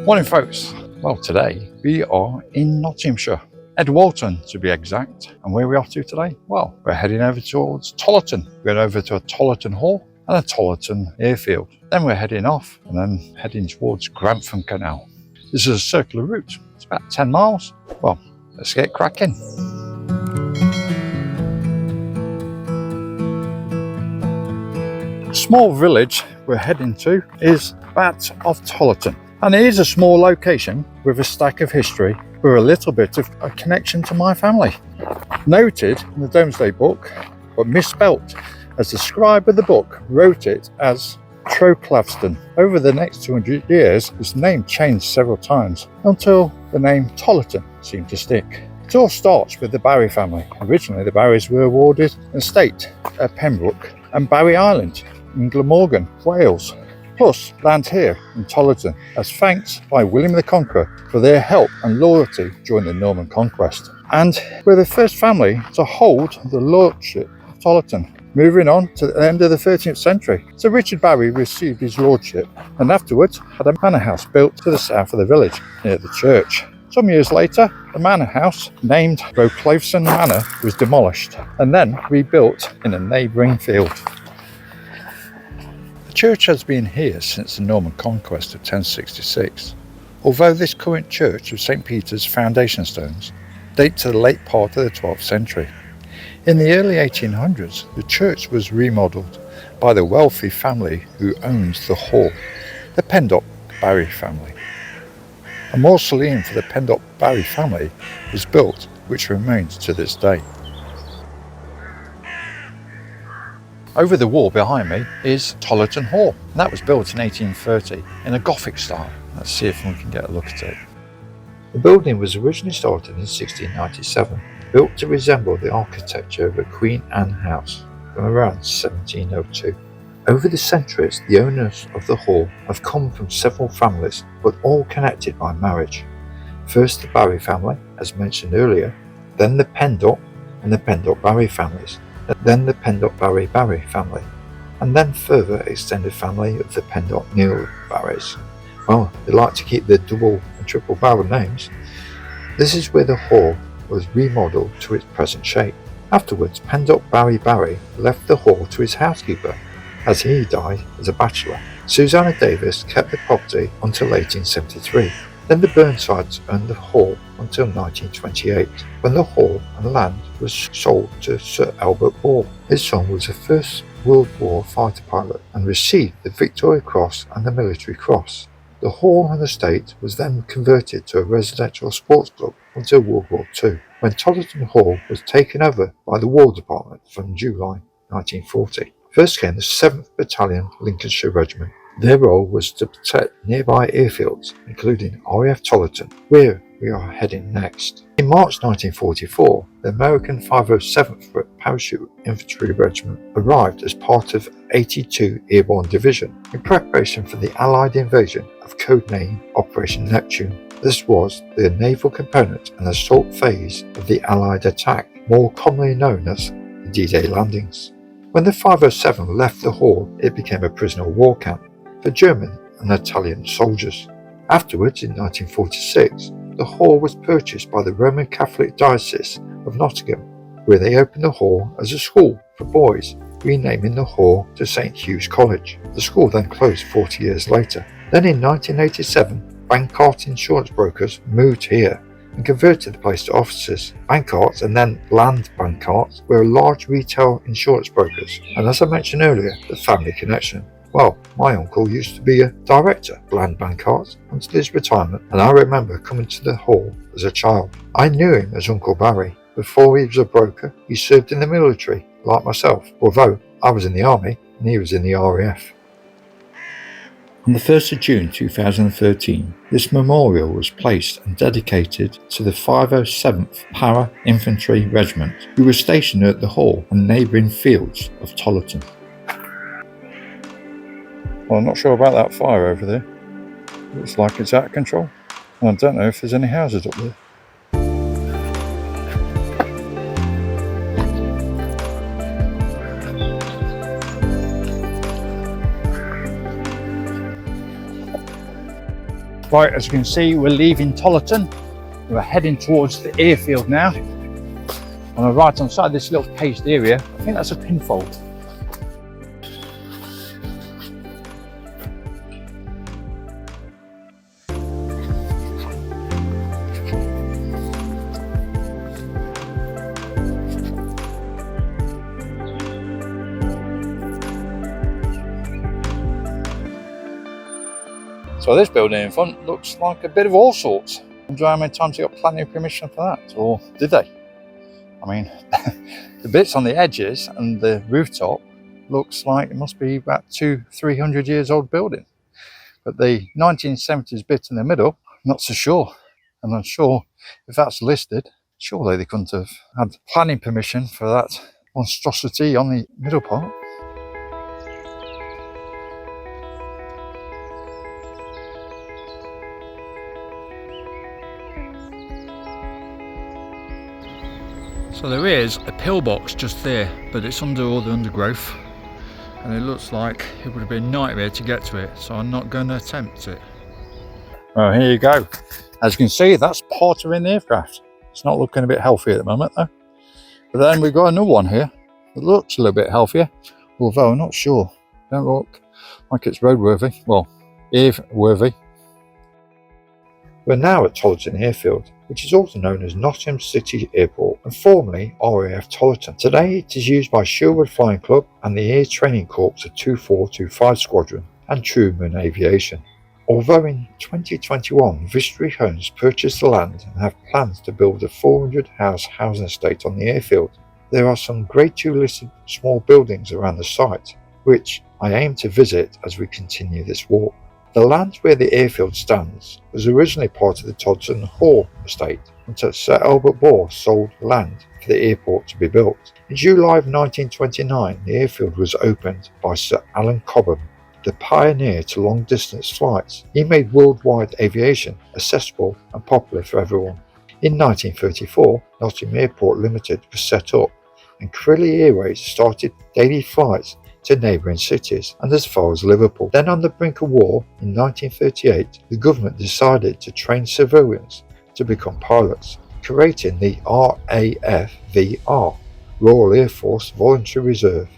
Morning folks, well today we are in Nottinghamshire, Walton to be exact, and where are we off to today? Well, we're heading over towards Tollerton. We're going over to a Tollerton Hall and a Tollerton Airfield. Then we're heading off and then heading towards Grantham Canal. This is a circular route, it's about 10 miles. Well, let's get cracking. The small village we're heading to is that of Tollerton. And it is a small location with a stack of history with a little bit of a connection to my family. Noted in the Domesday Book, but misspelt, as the scribe of the book wrote it as Troclavston. Over the next 200 years, this name changed several times until the name Tollerton seemed to stick. It all starts with the Barry family. Originally, the Barrys were awarded an estate at Pembroke and Barry Island in Glamorgan, Wales, plus land here in Tollerton, as thanks by William the Conqueror for their help and loyalty during the Norman conquest. And we're the first family to hold the lordship of Tollerton. Moving on to the end of the 13th century. So Richard Barry received his lordship and afterwards had a manor house built to the south of the village near the church. Some years later, the manor house, named Roclaveston Manor, was demolished and then rebuilt in a neighbouring field. The church has been here since the Norman conquest of 1066, although this current church of St. Peter's foundation stones date to the late part of the 12th century. In the early 1800s, the church was remodelled by the wealthy family who owned the hall, the Pendock Barry family. A mausoleum for the Pendock Barry family was built, which remains to this day. Over the wall behind me is Tollerton Hall, and that was built in 1830 in a Gothic style. Let's see if we can get a look at it. The building was originally started in 1697, built to resemble the architecture of a Queen Anne house from around 1702. Over the centuries, the owners of the hall have come from several families, but all connected by marriage. First the Barry family, as mentioned earlier, then the Pendock and the Pendock Barry families, then the Pendock Barry family, and then further extended family of the Pendock Neil Barrys. Well, they like to keep their double and triple barrel names. This is where the hall was remodelled to its present shape. Afterwards, Pendock Barry left the hall to his housekeeper, as he died as a bachelor. Susanna Davis kept the property until 1873. Then the Burnsides owned the hall until 1928, when the hall and land was sold to Sir Albert Ball. His son was a First World War fighter pilot and received the Victoria Cross and the Military Cross. The hall and estate was then converted to a residential sports club until World War II, when Tollerton Hall was taken over by the War Department from July 1940. First came the 7th Battalion Lincolnshire Regiment. Their role was to protect nearby airfields, including RAF Tollerton, where we are heading next. In March 1944, the American 507th Parachute Infantry Regiment arrived as part of 82 Airborne Division in preparation for the Allied invasion of codename Operation Neptune. This was the naval component and assault phase of the Allied attack, more commonly known as the D-Day landings. When the 507 left the hall, it became a prisoner of war camp for German and Italian soldiers. Afterwards, in 1946, the hall was purchased by the Roman Catholic Diocese of Nottingham, where they opened the hall as a school for boys, renaming the hall to St. Hugh's College. The school then closed 40 years later. Then in 1987, Bankart insurance brokers moved here and converted the place to offices. Bankarts and then Land Bankarts were large retail insurance brokers, and as I mentioned earlier, the family connection. Well, my uncle used to be a director of Land Bankarts until his retirement, and I remember coming to the hall as a child. I knew him as Uncle Barry. Before he was a broker, he served in the military, like myself, although I was in the army and he was in the RAF. On the 1st of June 2013, this memorial was placed and dedicated to the 507th Para Infantry Regiment, who were stationed at the hall and neighbouring fields of Tollerton. Well, I'm not sure about that fire over there. Looks like it's out of control. And I don't know if there's any houses up there. Right, as you can see, we're leaving Tollerton. We're heading towards the airfield now. On the right hand side, this little paved area, I think that's a pinfold. So this building in front looks like a bit of all sorts. I wonder how many times they got planning permission for that, or did they? I mean, the bits on the edges and the rooftop looks like it must be about 200-300 years old building. But the 1970s bit in the middle, not so sure. And I'm sure if that's listed, surely they couldn't have had planning permission for that monstrosity on the middle part. So there is a pillbox just there, but it's under all the undergrowth, and it looks like it would have been a nightmare to get to it, so I'm not going to attempt it. Well, here you go. As you can see, that's part of an aircraft. It's not looking a bit healthy at the moment though. But then we've got another one here that looks a little bit healthier, although I'm not sure. Don't look like it's roadworthy, well, airworthy. We're now at Tollerton Airfield, which is also known as Nottingham City Airport and formerly RAF Tollerton. Today it is used by Sherwood Flying Club and the Air Training Corps of 2425 Squadron and Truman Aviation. Although in 2021 Vistry Homes purchased the land and have plans to build a 400-house housing estate on the airfield, there are some Grade 2 listed small buildings around the site, which I aim to visit as we continue this walk. The land where the airfield stands was originally part of the Tollerton Hall estate until Sir Albert Bohr sold land for the airport to be built. In July of 1929, the airfield was opened by Sir Alan Cobham, the pioneer to long-distance flights. He made worldwide aviation accessible and popular for everyone. In 1934, Nottingham Airport Limited was set up, and Crilly Airways started daily flights to neighbouring cities and as far as Liverpool. Then on the brink of war in 1938, the government decided to train civilians to become pilots, creating the RAFVR, Royal Air Force Voluntary Reserve,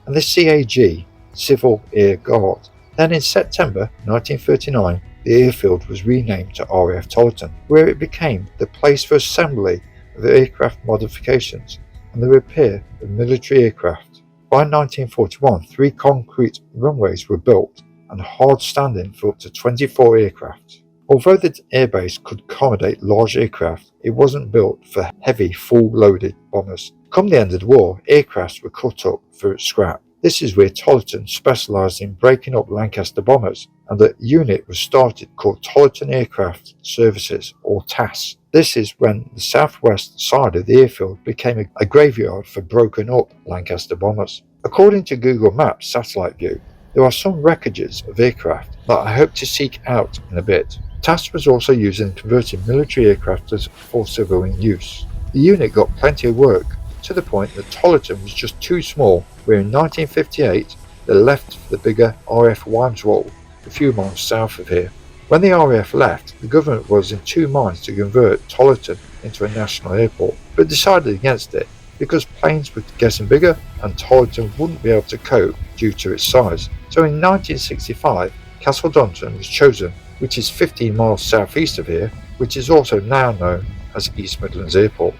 and the CAG, Civil Air Guard. Then in September 1939, the airfield was renamed to RAF Tollerton, where it became the place for assembly of aircraft modifications and the repair of military aircraft. By 1941, 3 concrete runways were built and hard standing for up to 24 aircraft. Although the airbase could accommodate large aircraft, it wasn't built for heavy, full-loaded bombers. Come the end of the war, aircraft were cut up for scrap. This is where Tollerton specialised in breaking up Lancaster bombers, and a unit was started called Tollerton Aircraft Services, or TAS. This is when the southwest side of the airfield became a graveyard for broken up Lancaster bombers. According to Google Maps satellite view, there are some wreckages of aircraft that I hope to seek out in a bit. TAS was also used in converting military aircraft for civilian use. The unit got plenty of work, to the point that Tollerton was just too small, where in 1958 they left for the bigger RAF Wimswold, a few miles south of here. When the RAF left, the government was in 2 minds to convert Tollerton into a national airport, but decided against it because planes were getting bigger and Tollerton wouldn't be able to cope due to its size. So in 1965, Castle Donington was chosen, which is 15 miles southeast of here, which is also now known as East Midlands Airport.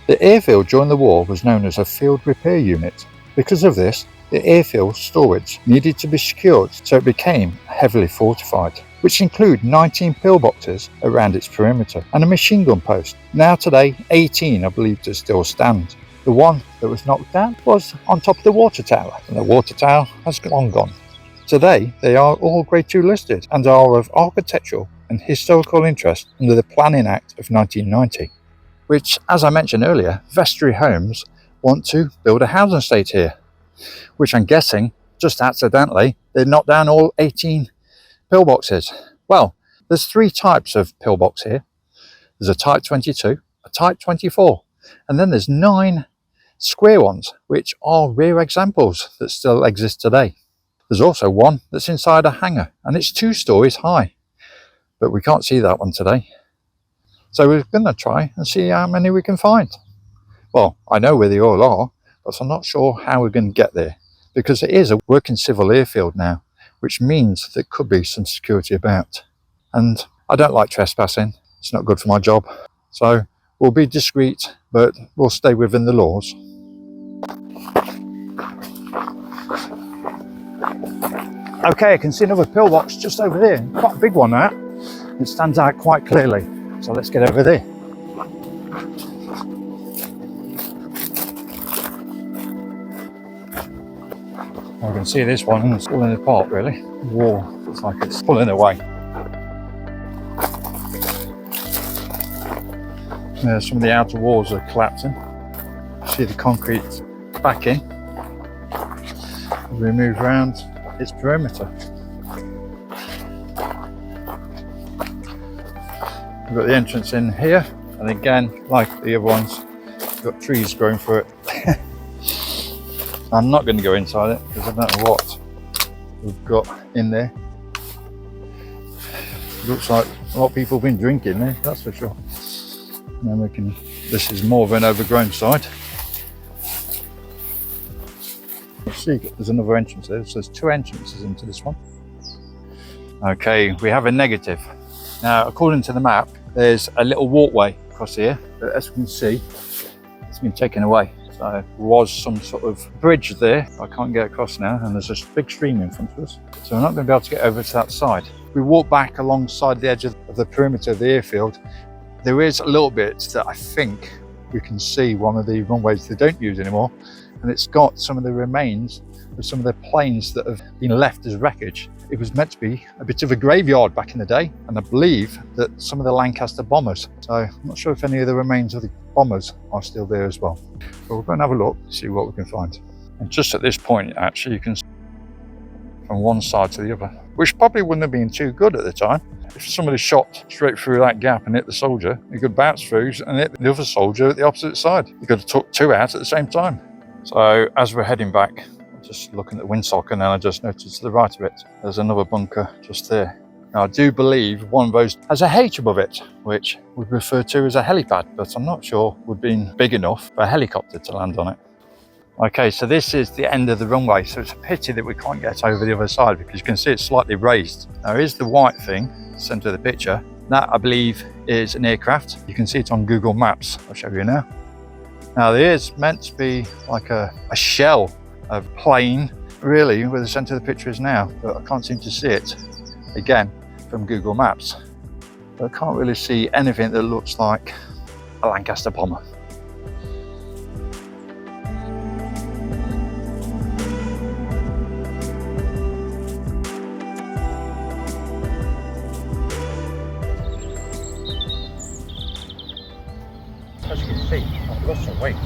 The airfield during the war was known as a field repair unit. Because of this, the airfield storage needed to be secured, so it became heavily fortified, which include 19 pillboxes around its perimeter and a machine gun post. Now today, 18 are believed to still stand. The one that was knocked down was on top of the water tower, and the water tower has long gone. Today, they are all Grade 2 listed and are of architectural and historical interest under the Planning Act of 1990. Which, as I mentioned earlier, Vestry Homes want to build a housing estate here, which I'm guessing, just accidentally, they knocked down all 18 pillboxes. Well, there's 3 types of pillbox here. There's a Type 22, a Type 24, and then there's 9 square ones, which are rare examples that still exist today. There's also one that's inside a hangar, and it's 2 stories high. but we can't see that one today. So we're going to try and see how many we can find. Well, I know where they all are, but I'm not sure how we're going to get there, because it is a working civil airfield now, which means there could be some security about. And I don't like trespassing. It's not good for my job. So we'll be discreet, but we'll stay within the laws. Okay, I can see another pillbox just over there. Quite a big one, that. It stands out quite clearly. So let's get over there. I can see this one, it's falling apart really. The wall looks like it's pulling away. Some of the outer walls are collapsing. See the concrete backing. As we move around its perimeter. We've got the entrance in here, and again, like the other ones, we've got trees growing through it. I'm not going to go inside it because I don't know what we've got in there. Looks like a lot of people have been drinking there, that's for sure. And then we can, this is more of an overgrown side. You see, there's another entrance there, so there's two entrances into this one. Okay, we have a negative. Now, according to the map, there's a little walkway across here, but as we can see, it's been taken away. So there was some sort of bridge there. I can't get across now, and there's a big stream in front of us. So we're not going to be able to get over to that side. We walk back alongside the edge of the perimeter of the airfield. There is a little bit that I think we can see one of the runways they don't use anymore, and it's got some of the remains of some of the planes that have been left as wreckage. It was meant to be a bit of a graveyard back in the day, and I believe that some of the Lancaster bombers. So I'm not sure if any of the remains of the bombers are still there as well. But we're going to have a look, see what we can find. And just at this point, actually, you can see from one side to the other, which probably wouldn't have been too good at the time. If somebody shot straight through that gap and hit the soldier, you could bounce through and hit the other soldier at the opposite side. You could have took two out at the same time. So as we're heading back, just looking at the windsock, and then I just noticed to the right of it, there's another bunker just there. Now I do believe one of those has a H above it, which we refer to as a helipad, but I'm not sure would have been big enough for a helicopter to land on it. Okay, so this is the end of the runway, so it's a pity that we can't get over the other side because you can see it's slightly raised. Now here's the white thing, centre of the picture. That I believe is an aircraft. You can see it on Google Maps. I'll show you now. Now there is meant to be like a shell of plane, really, where the centre of the picture is now, but I can't seem to see it, again, from Google Maps. But I can't really see anything that looks like a Lancaster bomber. As you can see, I've lost some weight.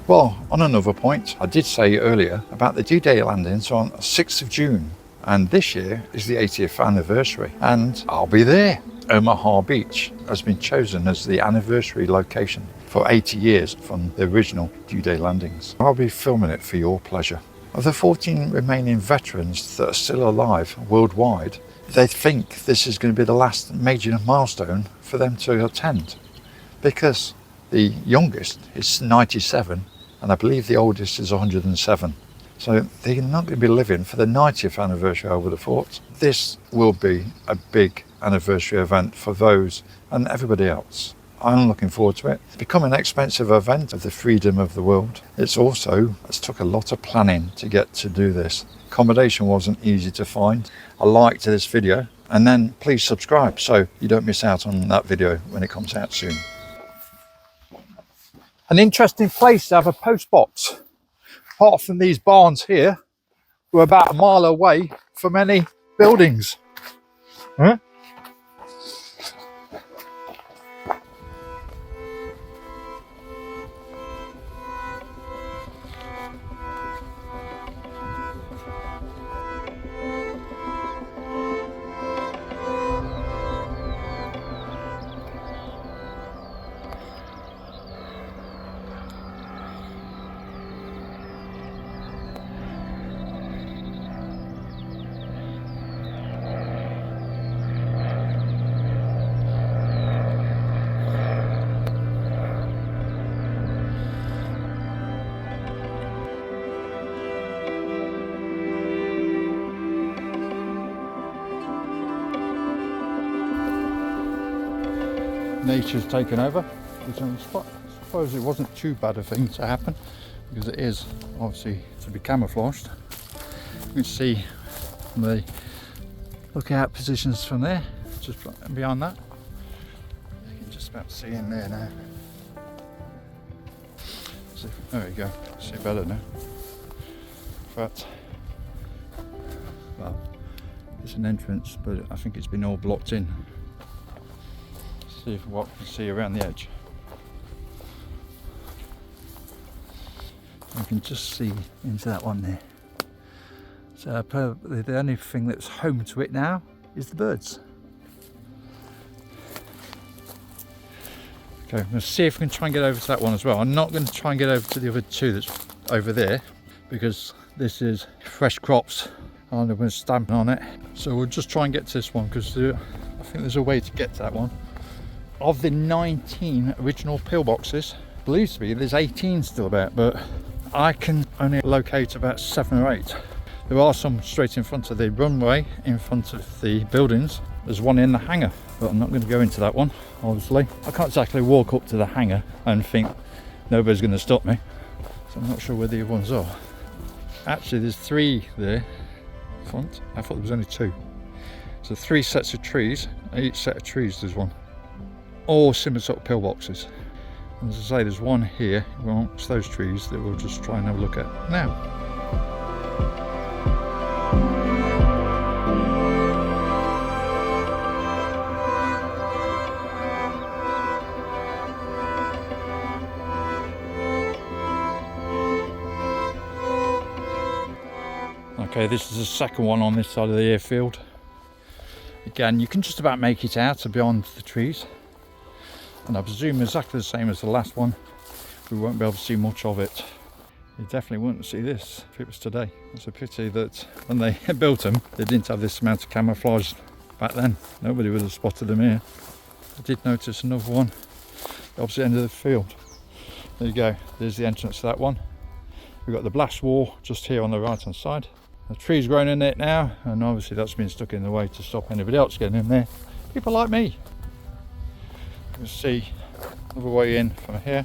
Well, on another point, I did say earlier about the D-Day landings on 6th of June, and this year is the 80th anniversary, and I'll be there. Omaha Beach has been chosen as the anniversary location for 80 years from the original D-Day landings. I'll be filming it for your pleasure. Of the 14 remaining veterans that are still alive worldwide, they think this is going to be the last major milestone for them to attend, because the youngest is 97, and I believe the oldest is 107. So they're not going to be living for the 90th anniversary, I would have thought. This will be a big anniversary event for those and everybody else. I'm looking forward to it. It's become an expensive event of the freedom of the world. It's took a lot of planning to get to do this. Accommodation wasn't easy to find. A like to this video, and then please subscribe so you don't miss out on that video when it comes out soon. An interesting place to have a post box. Apart from these barns here, we're about a mile away from any buildings. Huh? nature's taken over, which I suppose it wasn't too bad a thing to happen, because it is obviously to be camouflaged. You can see the lookout positions from there, just beyond that. You can just about see in there now. So, there we go, see better now. But, well, it's an entrance, but I think it's been all blocked in. See what we can see around the edge. You can just see into that one there. So the only thing that's home to it now is the birds. Okay, I'm going to see if we can try and get over to that one as well. I'm not going to try and get over to the other two that's over there, because this is fresh crops and I'm going to stamp on it. So we'll just try and get to this one, because I think there's a way to get to that one. Of the 19 original pillboxes, believes to be there's 18 still about, but I can only locate about 7 or 8. There are some straight in front of the runway, in front of the buildings. There's one in the hangar, but I'm not going to go into that one, obviously. I can't exactly walk up to the hangar and think nobody's going to stop me, so I'm not sure where the other ones are. Actually, there's 3 there front. I thought there was only 2. So 3 sets of trees. Each set of trees there's one. All similar sort of pillboxes. And as I say, there's one here amongst those trees that we'll just try and have a look at now. Okay, this is the second one on this side of the airfield. Again, you can just about make it out beyond the trees. And I presume exactly the same as the last one. We won't be able to see much of it. You definitely wouldn't see this if it was today. It's a pity that when they built them, they didn't have this amount of camouflage back then. Nobody would have spotted them here. I did notice another one, the opposite end of the field. There you go, there's the entrance to that one. We've got the blast wall just here on the right hand side. The tree's grown in it now, and obviously that's been stuck in the way to stop anybody else getting in there. People like me. You can see another way in from here.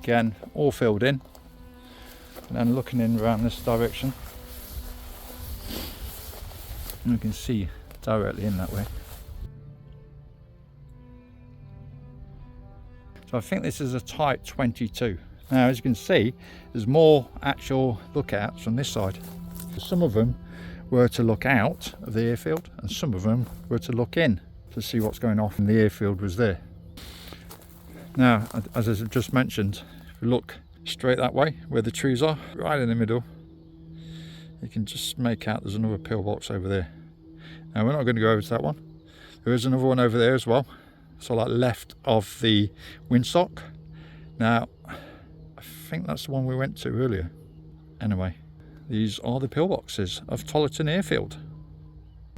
Again, all filled in. And then looking in around this direction, and you can see directly in that way. So I think this is a Type 22. Now, as you can see, there's more actual lookouts from this side. Some of them were to look out of the airfield, and some of them were to look in to see what's going on, and the airfield was there. Now, as I just mentioned, if you look straight that way where the trees are, right in the middle, you can just make out there's another pillbox over there. Now, we're not going to go over to that one. There is another one over there as well, so like left of the windsock. Now, I think that's the one we went to earlier. Anyway, these are the pillboxes of Tollerton Airfield.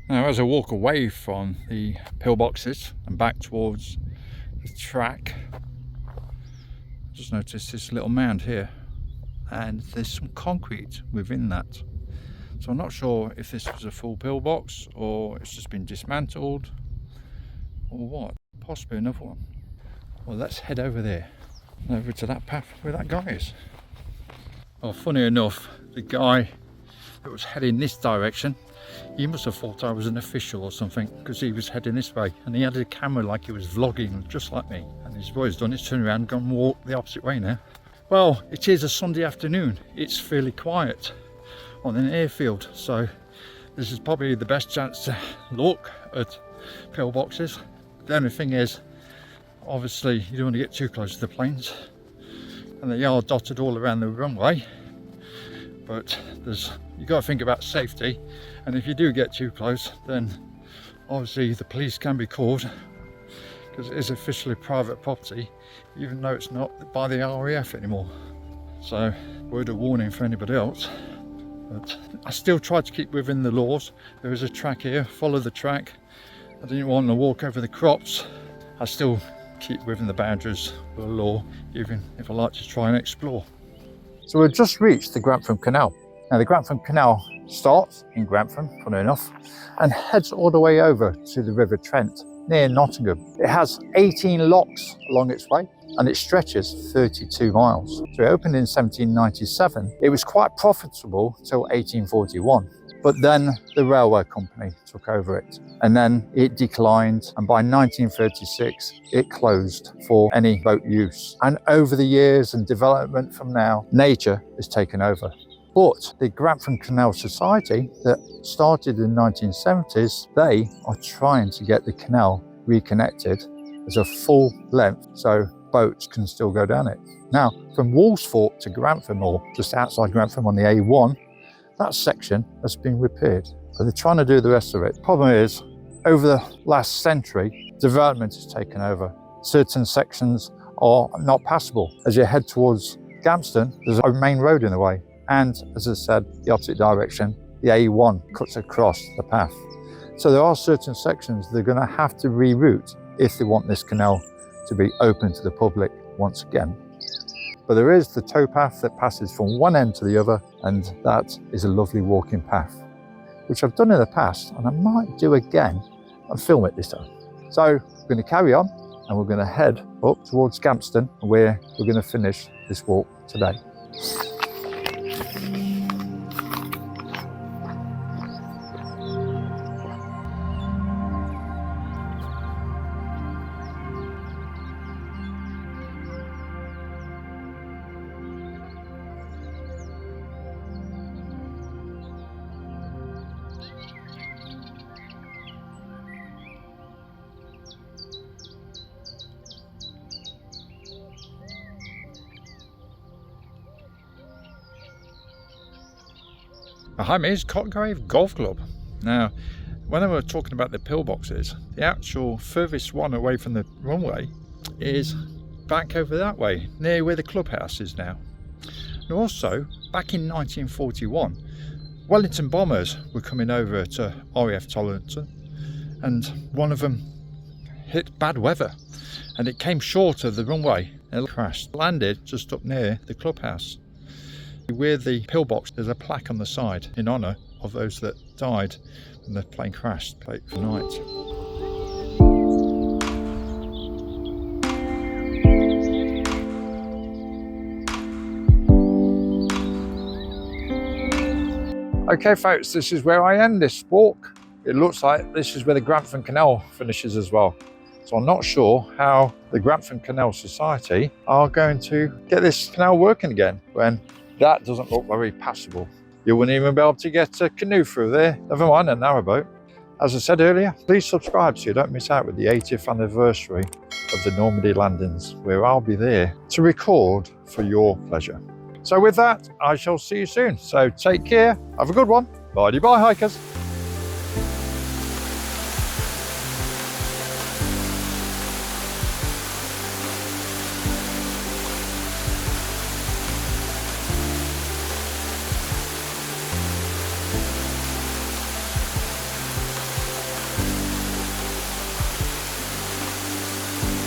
Now, as I walk away from the pillboxes and back towards the track, I just noticed this little mound here, and there's some concrete within that. So I'm not sure if this was a full pillbox or it's just been dismantled or what. Possibly another one. Well, let's head over there, over to that path where that guy is. Well, funny enough, the guy that was heading this direction, he must have thought I was an official or something, because he was heading this way and he had a camera like he was vlogging, just like me. And his boy's done is turn around and gone and walk the opposite way now. Well, it is a Sunday afternoon. It's fairly quiet on an airfield, so this is probably the best chance to look at pillboxes. The only thing is, obviously, you don't want to get too close to the planes, and they are dotted all around the runway, but you've got to think about safety, and if you do get too close, then obviously the police can be called, because it is officially private property, even though it's not by the RAF anymore. So, word of warning for anybody else. But I still try to keep within the laws. There is a track here, follow the track. I didn't want to walk over the crops. I still keep within the boundaries of the law, even if I like to try and explore. So we've just reached the Grantham Canal. Now, the Grantham Canal starts in Grantham, funny enough, and heads all the way over to the River Trent. near Nottingham. It has 18 locks along its way and it stretches 32 miles. So it opened in 1797. It was quite profitable till 1841. But then the railway company took over it and then it declined, and by 1936 it closed for any boat use. And over the years and development from now, nature has taken over. But the Grantham Canal Society that started in the 1970s, they are trying to get the canal reconnected as a full length so boats can still go down it. Now, from Woolsthorpe to Grantham, or just outside Grantham on the A1, that section has been repaired, but they're trying to do the rest of it. Problem is, over the last century, development has taken over. Certain sections are not passable. As you head towards Gamston, there's a main road in the way. And as I said, the opposite direction, the A1 cuts across the path. So there are certain sections they're going to have to reroute if they want this canal to be open to the public once again. But there is the towpath that passes from one end to the other, and that is a lovely walking path, which I've done in the past, and I might do again and film it this time. So we're going to carry on, and we're going to head up towards Gamston, where we're going to finish this walk today. Behind me is Cotgrave Golf Club. Now, when I was talking about the pillboxes, the actual furthest one away from the runway is back over that way, near where the clubhouse is now. And also, back in 1941, Wellington bombers were coming over to RAF Tollerton, and one of them hit bad weather, and it came short of the runway and it crashed. Landed just up near the clubhouse. Where the pillbox, there's a plaque on the side in honour of those that died when the plane crashed late for night. Okay folks, this is where I end this walk. It looks like this is where the Grantham Canal finishes as well. So I'm not sure how the Grantham Canal Society are going to get this canal working again when that doesn't look very passable. You wouldn't even be able to get a canoe through there, never mind a narrowboat. As I said earlier, please subscribe so you don't miss out with the 80th anniversary of the Normandy Landings, where I'll be there to record for your pleasure. So with that, I shall see you soon. So take care, have a good one. Bye-bye hikers.